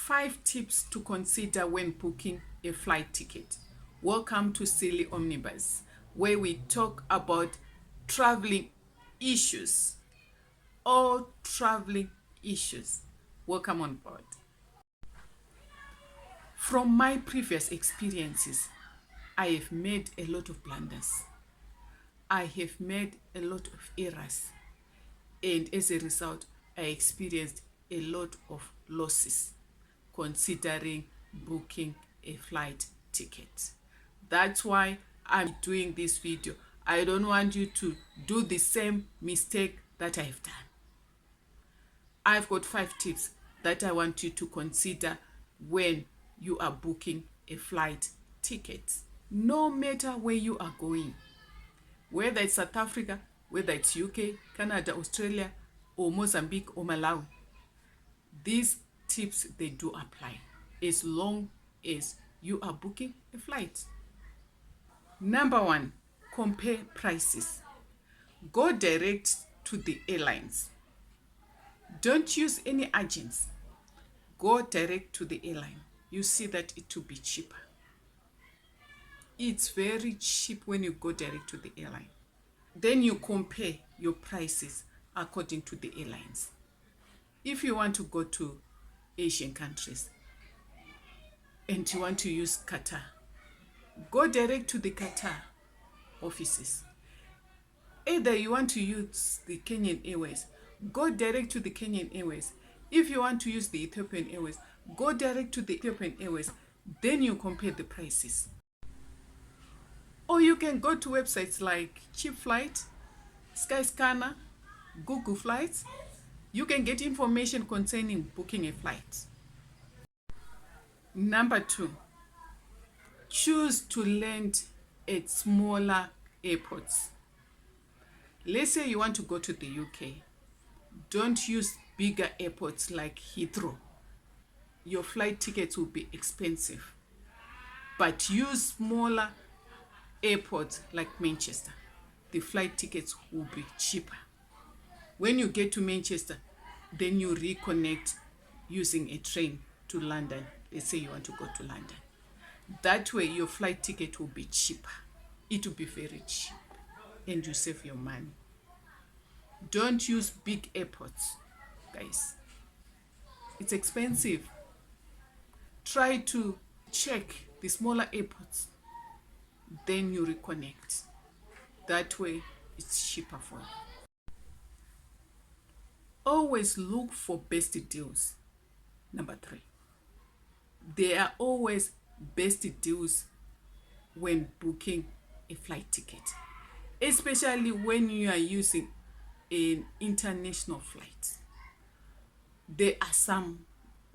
5 tips to consider when booking a flight ticket. Welcome to Silly Omnibus, where we talk about traveling issues. All traveling issues. Welcome on board. From my previous experiences, I have made a lot of blunders. I have made a lot of errors. And as a result, I experienced a lot of losses considering booking a flight ticket. That's why I'm doing this video. I don't want you to do the same mistake that I've done. I've got 5 tips that I want you to consider when you are booking a flight ticket. No matter where you are going, whether it's South Africa, whether it's UK, Canada, Australia, or Mozambique or Malawi, these tips, they do apply as long as you are booking a flight. Number 1, compare prices. Go direct to the airlines. Don't use any agents. Go direct to the airline. You see that it will be cheaper. It's very cheap when you go direct to the airline. Then you compare your prices according to the airlines. If you want to go to Asian countries and you want to use Qatar, go direct to the Qatar offices. Either you want to use the Kenyan Airways, go direct to the Kenyan Airways. If you want to use the Ethiopian Airways, go direct to the Ethiopian Airways. Then you compare the prices. Or you can go to websites like Cheap Flight, Skyscanner, Google Flights. You can get information concerning booking a flight. Number 2, choose to land at smaller airports. Let's say you want to go to the UK. Don't use bigger airports like Heathrow. Your flight tickets will be expensive. But use smaller airports like Manchester. The flight tickets will be cheaper. When you get to Manchester, then you reconnect using a train to London. Let's say you want to go to London. That way your flight ticket will be cheaper. It will be very cheap and you save your money. Don't use big airports, guys. It's expensive. Try to check the smaller airports. Then you reconnect. That way it's cheaper for you. Always look for best deals. Number 3, there are always best deals when booking a flight ticket, especially when you are using an international flight. There are some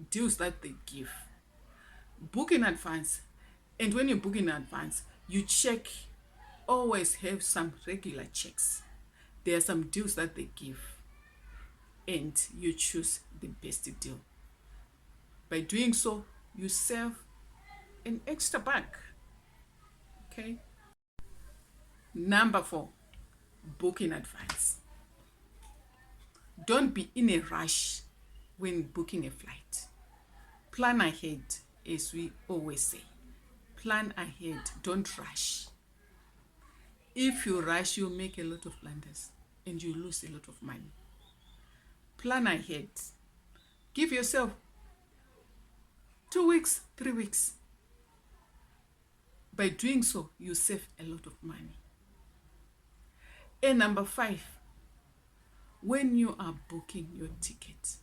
deals that they give. Book in advance, and when you book in advance, you check, always have some regular checks. There are some deals that they give, and you choose the best deal. By doing so, you save an extra buck. Okay. Number 4, book in advance. Don't be in a rush when booking a flight. Plan ahead, as we always say. Plan ahead, don't rush. If you rush, you make a lot of blunders and you lose a lot of money. Plan ahead. Give yourself 2 weeks, 3 weeks. By doing so, you save a lot of money. And number 5, when you are booking your ticket,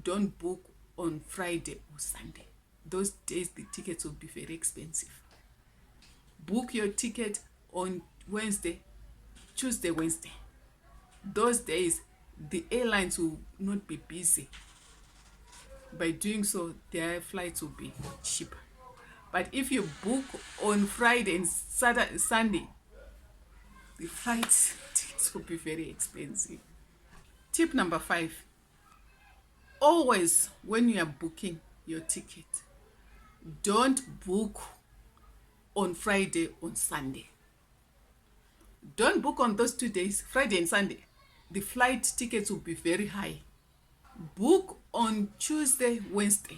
don't book on Friday or Sunday. Those days the tickets will be very expensive. Book your ticket on Wednesday, Tuesday, Wednesday. Those days the airlines will not be busy. By doing so, their flights will be cheaper. But if you book on Friday and Saturday, Sunday, the flight tickets will be very expensive. Tip number 5, always when you are booking your ticket, don't book on Friday or Sunday. Don't book on those 2 days, Friday and Sunday. The flight tickets will be very high. Book on Tuesday, Wednesday.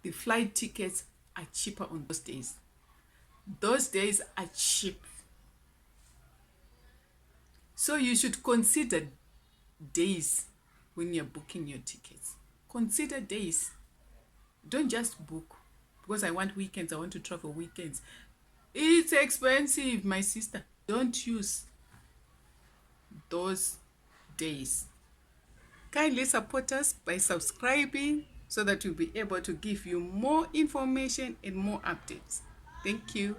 The flight tickets are cheaper on those days. Those days are cheap. So you should consider days when you're booking your tickets. Consider days. Don't just book because I want weekends, I want to travel weekends. It's expensive, my sister. Don't use those days. Kindly support us by subscribing so that we'll be able to give you more information and more updates. Thank you.